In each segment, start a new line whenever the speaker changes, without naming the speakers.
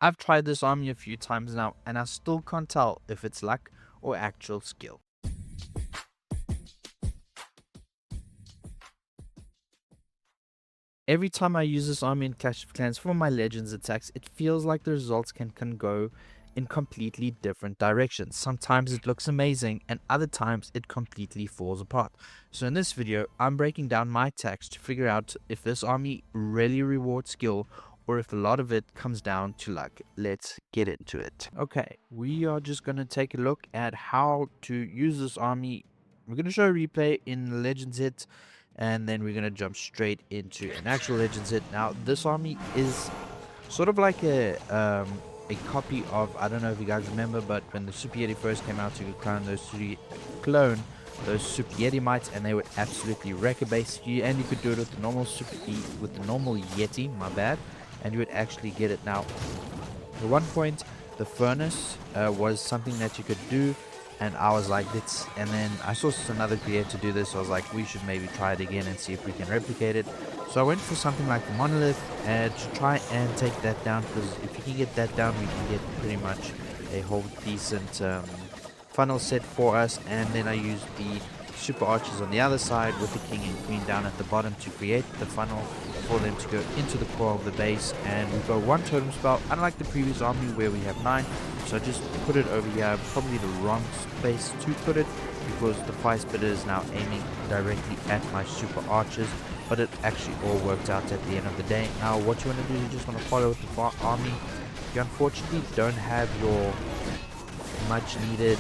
I've tried this army a few times now, and I still can't tell if it's luck or actual skill. Every time I use this army in Clash of Clans for my Legends attacks, it feels like the results can go in completely different directions. Sometimes it looks amazing, and other times it completely falls apart. So in this video, I'm breaking down my attacks to figure out if this army really rewards skill or if a lot of it comes down to luck. Let's get into it. Okay, we are just going to take a look at how to use this army. We're going to show a replay in Legends Hit, and then we're going to jump straight into an actual Legends Hit. Now, this army is sort of like a copy of, I don't know if you guys remember, but when the Super Yeti first came out, you could clone those Super Yeti mites, and they would absolutely wreck a base. And you could do it with the normal with the normal Yeti, my bad, and you would actually get it. Now, at one point, the furnace was something that you could do, and I was like, let's, and then I saw another creator do this, so I was like, we should maybe try it again and see if we can replicate it. So I went for something like the monolith to try and take that down, because if you can get that down, we can get pretty much a whole decent funnel set for us. And then I used the super archers on the other side with the king and queen down at the bottom to create the funnel for them to go into the core of the base. And we've got one totem spell, unlike the previous army where we have 9. So I just put it over here, probably the wrong space to put it, because the fire spitter is now aiming directly at my super archers, but it actually all worked out at the end of the day. Now what you want to do, you just want to follow with the army. You unfortunately don't have your much needed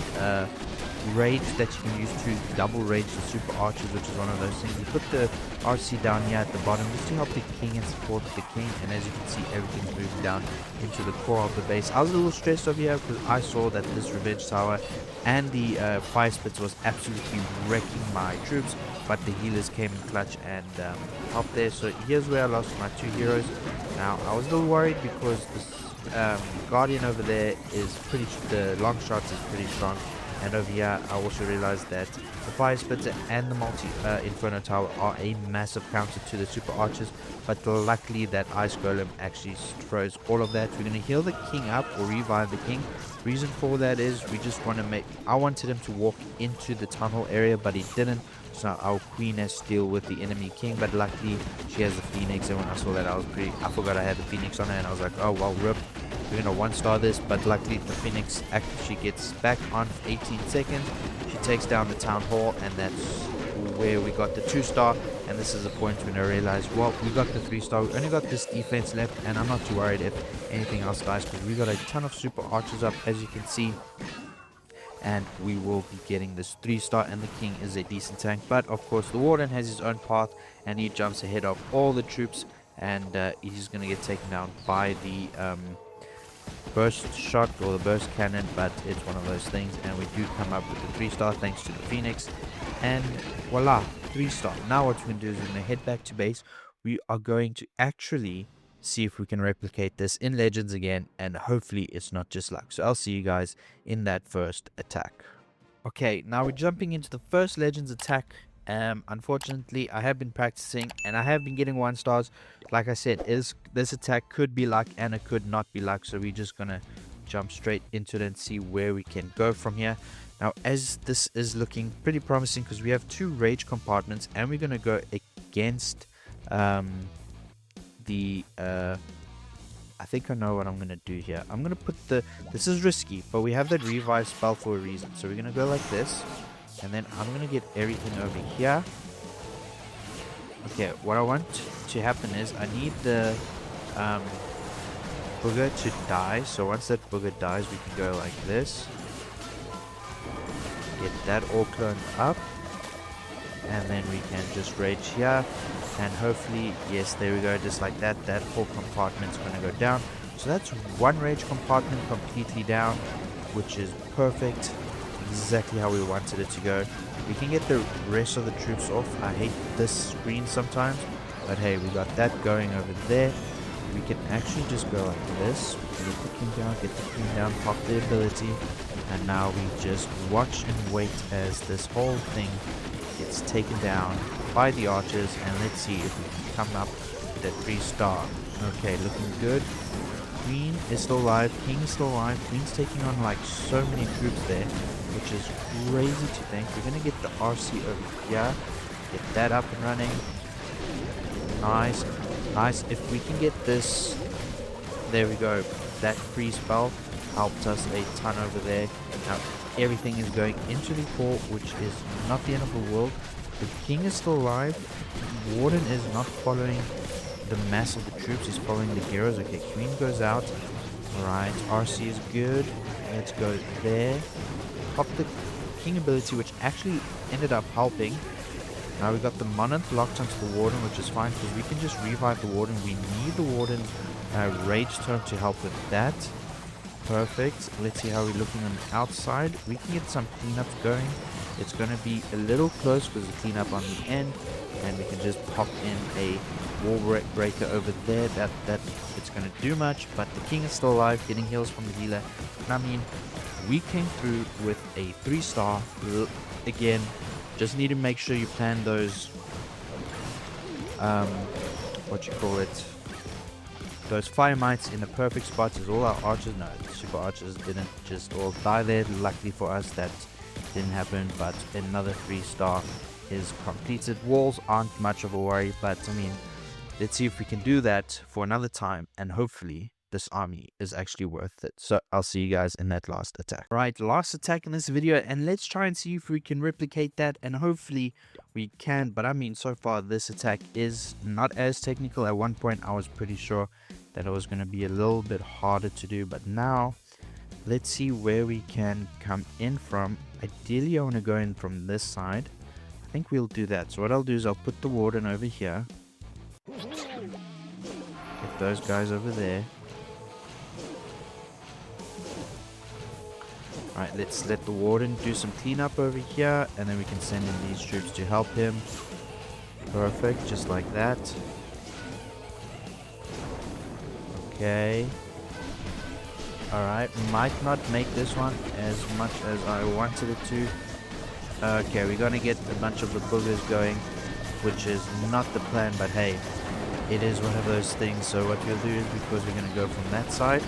rage that you can use to double rage the super archers, which is one of those things. You put the RC down here at the bottom just to help the king and support the king, and as you can see, everything's moving down into the core of the base. I was a little stressed over here because I saw that this revenge tower and the fire spits was absolutely wrecking my troops, but the healers came in clutch and helped there. So here's where I lost my 2 heroes. Now I was a little worried because this guardian over there is the long shots is pretty strong. And over here, I also realized that the Fire Splitter and the Inferno Tower are a massive counter to the Super Archers. But luckily, that Ice Golem actually throws all of that. We're going to heal the King up or revive the King. Reason for that is we just want to I wanted him to walk into the Town Hall area, but he didn't. So our Queen has to deal with the enemy King. But luckily, she has the Phoenix. And when I saw that, I forgot I had the Phoenix on her. And I was like, oh, well, rip. We're going to 1-star this, but luckily the Phoenix actually gets back on 18 seconds. She takes down the Town Hall, and that's where we got the 2-star. And this is the point when I realized, well, we got the 3-star. We only got this defense left, and I'm not too worried if anything else dies, because we got a ton of super archers up, as you can see. And we will be getting this 3-star, and the king is a decent tank. But of course, the warden has his own path, and he jumps ahead of all the troops, and he's going to get taken down by the burst shot or the burst cannon, but it's one of those things. And we do come up with the 3-star thanks to the Phoenix, and voila, 3-star. Now what we're going to do is we're going to head back to base. We are going to actually see if we can replicate this in Legends again, and hopefully it's not just luck. So I'll see you guys in that first attack. Okay, now we're jumping into the first Legends attack. Unfortunately, I have been practicing and I have been getting 1-stars. Like I said, this attack could be luck and it could not be luck. So we're just gonna jump straight into it and see where we can go from here. Now, as this is looking pretty promising, because we have 2 rage compartments, and we're gonna go against I think I know what I'm going to do here. I'm going to put this is risky, but we have that revive spell for a reason. So we're going to go like this, and then I'm going to get everything over here. Okay, what I want to happen is I need the booger to die. So once that booger dies, we can go like this. Get that all cloned up, and then we can just rage here. And hopefully, yes, there we go, just like that, that whole compartment's going to go down. So that's 1 rage compartment completely down, which is perfect, exactly how we wanted it to go. We can get the rest of the troops off. I hate this screen sometimes, but hey, we got that going over there. We can actually just go like this, get the king down, get the queen down, pop the ability, and now we just watch and wait as this whole thing gets taken down by the archers. And let's see if we can come up with that 3-star. Okay, looking good. Queen is still alive, King is still alive. Queen's taking on like so many troops there, which is crazy to think. We're gonna get the RC over here, get that up and running. Nice, nice. If we can get this, there we go. That free spell helped us a ton over there. Now everything is going into the core, which is not the end of the world. The King is still alive. Warden is not following the mass of the troops, he's following the heroes. Okay, Queen goes out. Alright, RC is good. Let's go there. Pop the King ability, which actually ended up helping. Now we got the Monarch locked onto the Warden, which is fine because we can just revive the Warden. We need the Warden Rage Tome to help with that. Perfect. Let's see how we're looking on the outside. We can get some cleanups going. It's going to be a little close because the cleanup on the end, and we can just pop in a wall breaker over there. That it's going to do much, but the King is still alive, getting heals from the healer. And I mean, we came through with a 3-star. Again, just need to make sure you plan those what you call it, those fire mites in the perfect spots. As all our archers, no, the super archers didn't just all die there. Luckily for us that didn't happen, but another 3-star is completed. Walls aren't much of a worry, but I mean, let's see if we can do that for another time, and hopefully this army is actually worth it. So I'll see you guys in that last attack. Right, last attack in this video, and let's try and see if we can replicate that, and hopefully we can. But I mean, so far this attack is not as technical. At one point I was pretty sure that it was going to be a little bit harder to do, but now let's see where we can come in from. Ideally I want to go in from this side. I think we'll do that. So what I'll do is I'll put the Warden over here, get those guys over there. Alright, let's let the Warden do some cleanup over here, and then we can send in these troops to help him. Perfect, just like that. Okay. Alright, might not make this one as much as I wanted it to. Okay, we're gonna get a bunch of the boogers going, which is not the plan, but hey, it is one of those things. So what we'll do is, because we're gonna go from that side,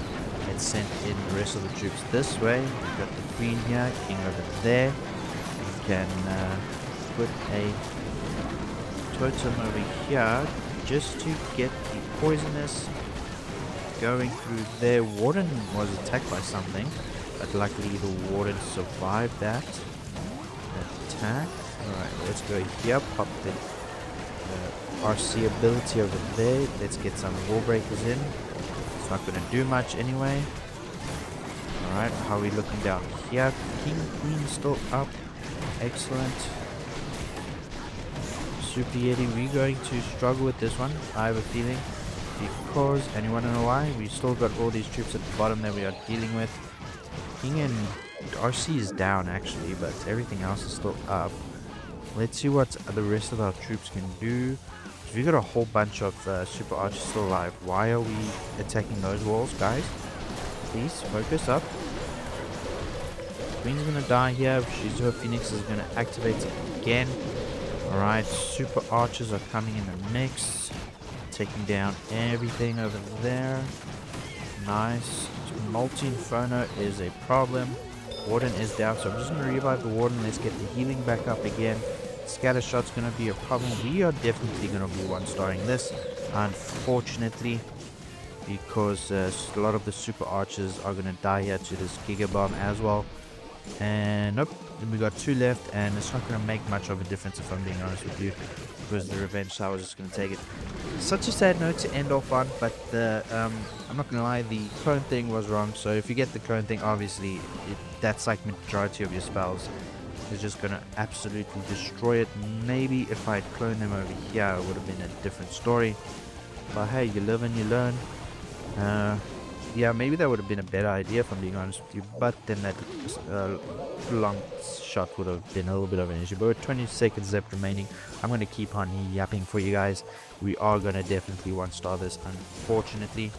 let's send in the rest of the troops this way. We've got the Queen here, King over there. We can put a totem over here just to get the poisonous going through there. Warden was attacked by something, but luckily the Warden survived that attack. Alright, let's go here, pop the RC ability over there. Let's get some wall breakers in. It's not going to do much anyway. Alright, how are we looking down here? King, Queen still up. Excellent. Super Yeti, we're going to struggle with this one, I have a feeling, because, and you want to know why? We still got all these troops at the bottom that we are dealing with. King and RC is down actually, but everything else is still up. Let's see what the rest of our troops can do. We got a whole bunch of super archers still alive. Why are we attacking those walls, guys? Please focus up. Queen's gonna die here. Shizuo Phoenix is gonna activate again. Alright, super archers are coming in the mix, taking down everything over there. Nice. Multi-Inferno is a problem. Warden is down, so I'm just going to revive the Warden. Let's get the healing back up again. Scatter Shot's going to be a problem. We are definitely going to be one-starring this, unfortunately, because a lot of the super archers are going to die here to this Giga Bomb as well. And nope, we got 2 left, and it's not going to make much of a difference if I'm being honest with you, because the Revenge Tower is just going to take it. Such a sad note to end off on, but the I'm not going to lie, the clone thing was wrong. So if you get the clone thing, obviously that's like majority of your spells is just going to absolutely destroy it. Maybe if I had cloned them over here, it would have been a different story, but hey, you live and you learn. Yeah, maybe that would have been a better idea if I'm being honest with you, but then that long shot would have been a little bit of an issue. But with 20 seconds left remaining, I'm going to keep on yapping for you guys. We are going to definitely one-star this, unfortunately.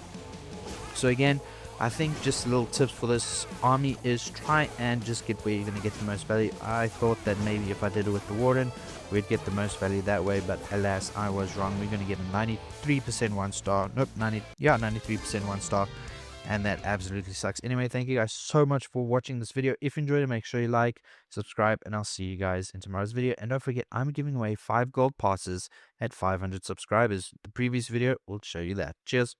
So again, I think just little tips for this army is try and just get where you're going to get the most value. I thought that maybe if I did it with the Warden, we'd get the most value that way, but alas, I was wrong. We're going to get a 93% one-star. Nope, 93% one-star. and that absolutely sucks. Anyway, thank you guys so much for watching this video. If you enjoyed it, make sure you like, subscribe, and I'll see you guys in tomorrow's video. And don't forget, I'm giving away 5 gold passes at 500 subscribers. The previous video will show you that. Cheers.